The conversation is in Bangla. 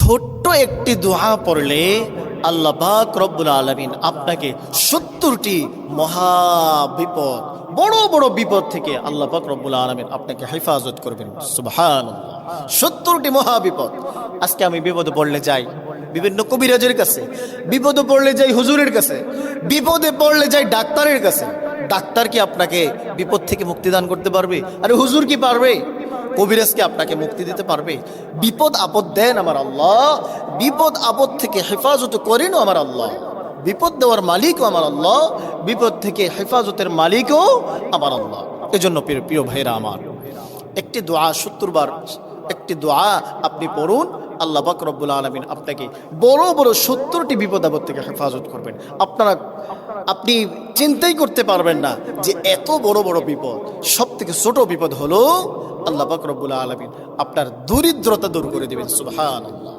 ছোট্ট একটি দোয়া পড়লে আল্লাহ পাক রব্বুল আলামিন আপনাকে 70টি মহা বিপদ, বড় বড় বিপদ থেকে আল্লাহ পাক রব্বুল আলামিন আপনাকে হেফাজত করবেন। সুবহানাল্লাহ, 70টি মহা বিপদ। আজকে আমি বিপদে পড়লে যাই বিভিন্ন কবিরাজের কাছে, বিপদে পড়লে যাই হুজুরের কাছে, বিপদে পড়লে যাই ডাক্তারের কাছে। ডাক্তার কি আপনাকে বিপদ থেকে মুক্তি দান করতে পারবে? আরে হুজুর কি পারবে? কবিরাজ কি আপনাকে মুক্তি দিতে পারবে? বিপদ আপদ দেন আমার আল্লাহ, বিপদ আপদ থেকে হেফাজত করেনও আমার আল্লাহ। বিপদ দেওয়ার মালিকও আমার আল্লাহ, বিপদ থেকে হেফাজতের মালিকও আমার আল্লাহ। এজন্য প্রিয় প্রিয় ভাইরা আমার, একটি দোয়া 70 বার একটি দোয়া আপনি পড়ুন, আল্লাহ পাক রব্বুল আলামিন আপনাকে বড় বড় 70টি বিপদ আপদ থেকে হেফাজত করবেন। আপনি চিন্তাই করতে পারবেন না যে এত বড় বড় বিপদ। সব থেকে ছোট বিপদ হলো আল্লাহ পাক রব্বুল আলামিন আপনার দরিদ্রতা দূর করে দিবেন। সুবহানাল্লাহ।